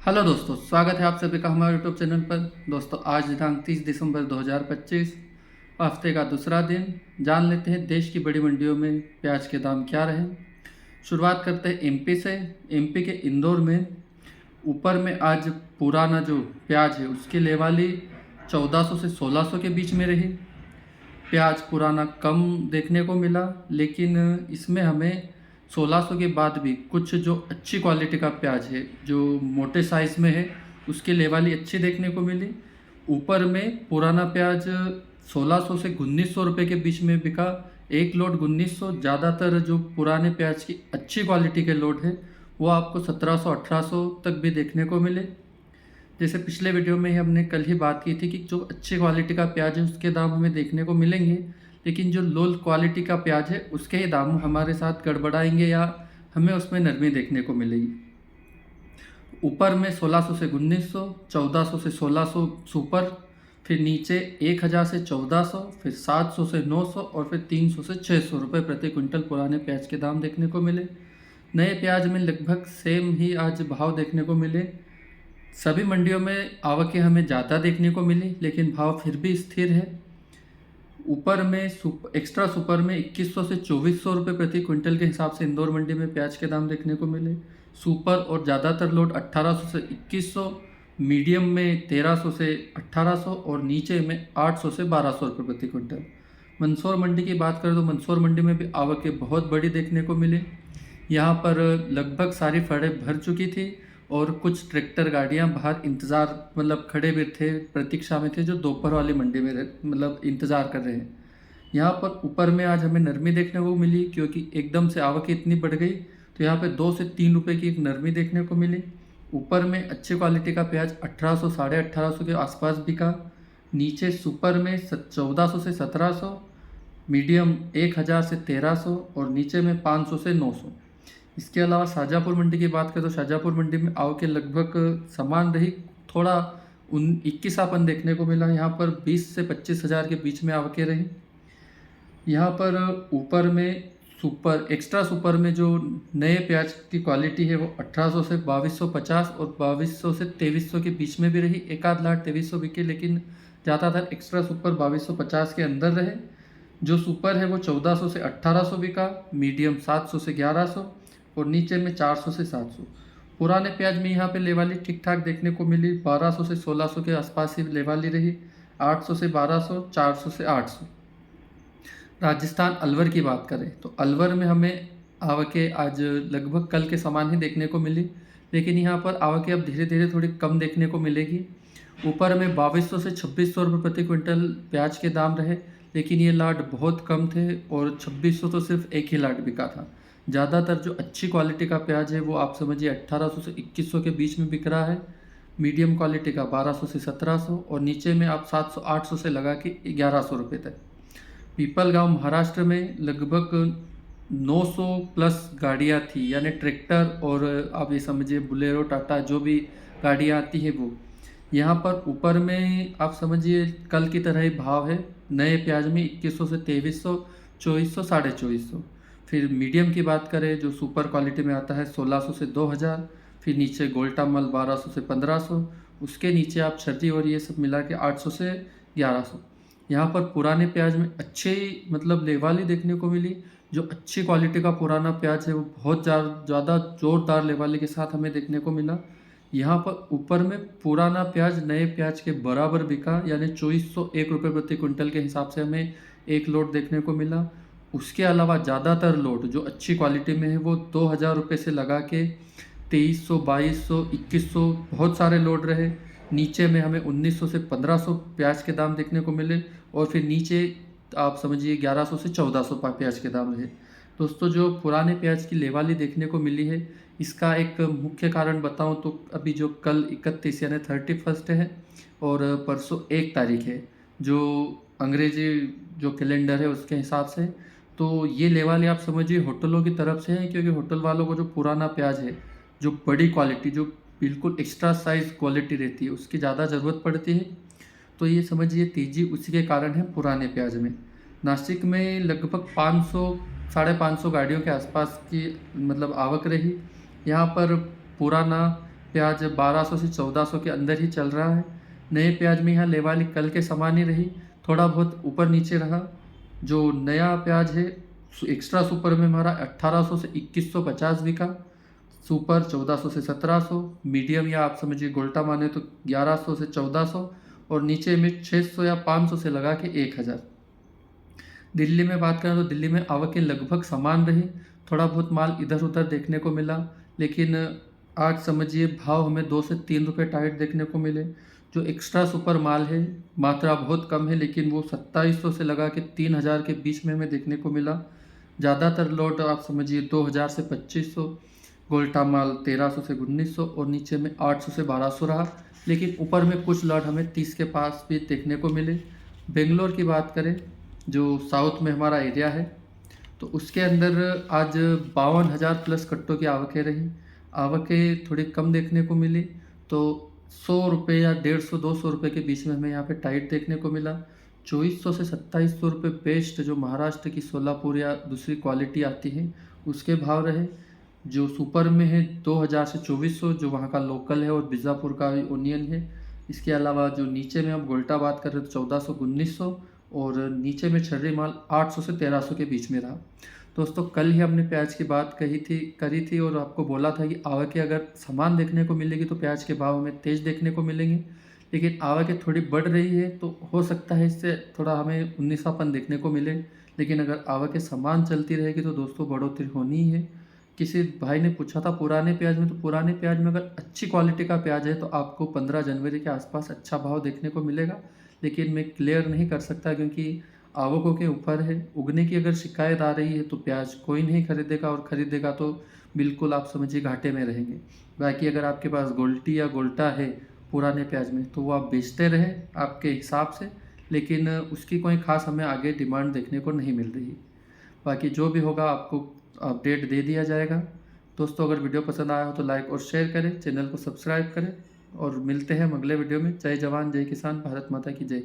Hello दोस्तों, स्वागत है आप सभी का हमारे यूट्यूब चैनल पर। दोस्तों, आज दिनांक 30 दिसंबर 2025, हफ्ते का दूसरा दिन। जान लेते हैं देश की बड़ी मंडियों में प्याज के दाम क्या रहे। शुरुआत करते हैं एमपी से। एमपी के इंदौर में ऊपर में आज पुराना जो प्याज है उसकी लेवाली 1400 से 1600 के बीच में रही। प्याज पुराना कम देखने को मिला, लेकिन इसमें हमें 1600 के बाद भी कुछ जो अच्छी क्वालिटी का प्याज है, जो मोटे साइज़ में है, उसकी लेवाली अच्छी देखने को मिली। ऊपर में पुराना प्याज 1600 से 1900 रुपये के बीच में बिका। एक लोड 1900। ज़्यादातर जो पुराने प्याज की अच्छी क्वालिटी के लोड है वो आपको 1700-1800 तक भी देखने को मिले। जैसे पिछले वीडियो में ही हमने कल ही बात की थी कि जो अच्छी क्वालिटी का प्याज है उसके दाम हमें देखने को मिलेंगे, लेकिन जो लो क्वालिटी का प्याज है उसके ही दाम हमारे साथ गड़बड़ाएंगे या हमें उसमें नरमी देखने को मिलेगी। ऊपर में 1600 से 1900, 1400 से 1600 सुपर, फिर नीचे 1000 से 1400, फिर 700 से 900 और फिर 300 से 600 रुपये प्रति क्विंटल पुराने प्याज के दाम देखने को मिले। नए प्याज में लगभग सेम ही आज भाव देखने को मिले। सभी मंडियों में आवकें हमें ज़्यादा देखने को मिली, लेकिन भाव फिर भी स्थिर है। ऊपर में एक्स्ट्रा सुपर में 2100 से 2400 रुपये प्रति क्विंटल के हिसाब से इंदौर मंडी में प्याज के दाम देखने को मिले। सुपर और ज़्यादातर लोड 1800 से 2100, मीडियम में 1300 से 1800 और नीचे में 800 से 1200 रुपये प्रति क्विंटल। मंदसौर मंडी की बात करें तो मंदसौर मंडी में भी आवकें बहुत बड़ी देखने को मिली। यहाँ पर लगभग सारी फड़ें भर चुकी थी और कुछ ट्रैक्टर गाड़ियाँ बाहर इंतज़ार मतलब खड़े भी थे, प्रतीक्षा में थे, जो दोपहर वाली मंडी में मतलब इंतज़ार कर रहे हैं। यहाँ पर ऊपर में आज हमें नरमी देखने को मिली, क्योंकि एकदम से आवकें इतनी बढ़ गई तो यहाँ पे 2 से 3 रुपये की एक नरमी देखने को मिली। ऊपर में अच्छी क्वालिटी का प्याज 1800 साढ़े 1800 के आसपास बिका। नीचे सुपर में 1400 से 1700, मीडियम 1000 से 1300 और नीचे में 500 से 900। इसके अलावा शाहजहाँपुर मंडी की बात करें तो शाहजहाँपुर मंडी में आवकें लगभग समान रही। थोड़ा 21 देखने को मिला। यहाँ पर 20 से 25 हज़ार के बीच में आवकें रही। यहाँ पर ऊपर में सुपर एक्स्ट्रा सुपर में जो नए प्याज की क्वालिटी है वो 1800 से 2250 और 2200 से 2300 के बीच में भी रही। एक आध लाट 2300 बिके, लेकिन ज़्यादातर एक्स्ट्रा सुपर 2250 के अंदर रहे। जो सुपर है वो 1400 से 1800 बिका, मीडियम 700 से 1100 और नीचे में 400 से 700। पुराने प्याज में यहाँ पे लेवाली ठीक ठाक देखने को मिली। 1200 से 1600 के आसपास ही लेवाली रही। 800 से 1200, 400 से 800। राजस्थान अलवर की बात करें तो अलवर में हमें आवकें आज लगभग कल के समान ही देखने को मिली, लेकिन यहाँ पर आवकें अब धीरे धीरे थोड़ी कम देखने को मिलेगी। ऊपर में 2200 से 2600 रुपये प्रति क्विंटल प्याज के दाम रहे, लेकिन ये लाट बहुत कम थे और 2600 तो सिर्फ एक ही लाट बिका था। ज़्यादातर जो अच्छी क्वालिटी का प्याज है वो आप समझिए 1800 से 2100 के बीच में बिक रहा है। मीडियम क्वालिटी का 1200 से 1700 और नीचे में आप 700-800 से लगा के 1100 रुपये तक। पीपलगांव महाराष्ट्र में लगभग 900 प्लस गाड़ियाँ थी, यानी ट्रैक्टर और आप ये समझिए बुलेरो टाटा जो भी गाड़ियाँ आती है वो। यहाँ पर ऊपर में आप समझिए कल की तरह ही भाव है। नए प्याज में 2100 से 2300, 2400, 2450। फिर मीडियम की बात करें जो सुपर क्वालिटी में आता है 1600 से 2000, फिर नीचे गोल्टा मल 1200 से 1500, उसके नीचे आप छर्री और ये सब मिला के 800 से 1100। यहाँ पर पुराने प्याज में अच्छे मतलब लेवाली देखने को मिली। जो अच्छी क्वालिटी का पुराना प्याज है वो बहुत ज़्यादा ज़ोरदार लेवाली के साथ हमें देखने को मिला। यहाँ पर ऊपर में पुराना प्याज नए प्याज के बराबर बिका, यानी 2401 रुपये प्रति क्विंटल के हिसाब से हमें एक लोड देखने को मिला। उसके अलावा ज़्यादातर लोड जो अच्छी क्वालिटी में है वो 2000 रुपये से लगा के 2300, 2200, 2100 बहुत सारे लोड रहे। नीचे में हमें 1900 से 1500 प्याज के दाम देखने को मिले और फिर नीचे आप समझिए 1100 से 1400 प्याज के दाम रहे। दोस्तों, जो पुराने प्याज की लेवाली देखने को मिली है इसका एक मुख्य कारण बताऊं तो अभी जो कल 31 यानी 31 है और परसों 1 तारीख है, जो अंग्रेजी जो कैलेंडर है उसके हिसाब से, तो ये लेवाली आप समझिए होटलों की तरफ से है, क्योंकि होटल वालों को जो पुराना प्याज है, जो बड़ी क्वालिटी, जो बिल्कुल एक्स्ट्रा साइज़ क्वालिटी रहती है, उसकी ज़्यादा ज़रूरत पड़ती है। तो ये समझिए तेज़ी उसी के कारण है पुराने प्याज में। नासिक में लगभग 500 550 गाड़ियों के आसपास की मतलब आवक रही। यहाँ पर पुराना प्याज 1200 से 1400 के अंदर ही चल रहा है। नए प्याज में यहाँ लेवाली कल के समान ही रही, थोड़ा बहुत ऊपर नीचे रहा। जो नया प्याज है एक्स्ट्रा सुपर में हमारा 1800 से 2150 बिका, सुपर 1400 से 1700, मीडियम या आप समझिए गोल्टा माने तो 1100 से 1400, और नीचे में 600 या 500 से लगा के 1000। दिल्ली में बात करें तो दिल्ली में आवकें लगभग समान रही, थोड़ा बहुत माल इधर उधर देखने को मिला, लेकिन आज समझिए भाव हमें 2 से 3 रुपये टाइट देखने को मिले। जो एक्स्ट्रा सुपर माल है मात्रा बहुत कम है, लेकिन वो 2700 से लगा के 3000 के बीच में हमें देखने को मिला। ज़्यादातर लॉट आप समझिए 2000 से 2500, गोल्टा माल 1300 से 1900 और नीचे में 800 से 1200 रहा, लेकिन ऊपर में कुछ लॉट हमें 30 के पास भी देखने को मिले। बेंगलोर की बात करें जो साउथ में हमारा एरिया है, तो उसके अंदर आज 52,000 प्लस कट्टों की आवकें रही। आवकें थोड़ी कम देखने को मिली, तो 100 रुपये या 150-200 रुपये के बीच में हमें यहाँ पे टाइट देखने को मिला। 2400 से 2700 रुपये बेस्ट जो महाराष्ट्र की सोलापुर या दूसरी क्वालिटी आती है उसके भाव रहे। जो सुपर में है 2000 से 2400 जो वहाँ का लोकल है और बीजापुर का भी ओनियन है। इसके अलावा जो नीचे में हम गोल्टा बात कर रहे हैं तो 1400-1900, और नीचे में छर्री माल 800 से 1300 के बीच में रहा। दोस्तों कल ही हमने प्याज की बात करी थी और आपको बोला था कि आवकें अगर समान देखने को मिलेगी तो प्याज के भाव हमें तेज़ देखने को मिलेंगे, लेकिन आवकें थोड़ी बढ़ रही है तो हो सकता है इससे थोड़ा हमें 19पन देखने को मिले। लेकिन अगर आवकें समान चलती रहेगी तो दोस्तों बढ़ोतरी होनी ही है। किसी भाई ने पूछा था पुराने प्याज में, तो पुराने प्याज में अगर अच्छी क्वालिटी का प्याज है तो आपको 15 जनवरी के आसपास अच्छा भाव देखने को मिलेगा, लेकिन मैं क्लियर नहीं कर सकता क्योंकि आवकों के ऊपर है। उगने की अगर शिकायत आ रही है तो प्याज कोई नहीं खरीदेगा, और ख़रीदेगा तो बिल्कुल आप समझिए घाटे में रहेंगे। बाकी अगर आपके पास गोल्टी या गोल्टा है पुराने प्याज में तो वो आप बेचते रहें आपके हिसाब से, लेकिन उसकी कोई ख़ास हमें आगे डिमांड देखने को नहीं मिल रही। बाकी जो भी होगा आपको अपडेट दे दिया जाएगा। दोस्तों अगर वीडियो पसंद आया हो तो लाइक और शेयर करें, चैनल को सब्सक्राइब करें, और मिलते हैं हम अगले वीडियो में। जय जवान जय किसान, भारत माता की जय।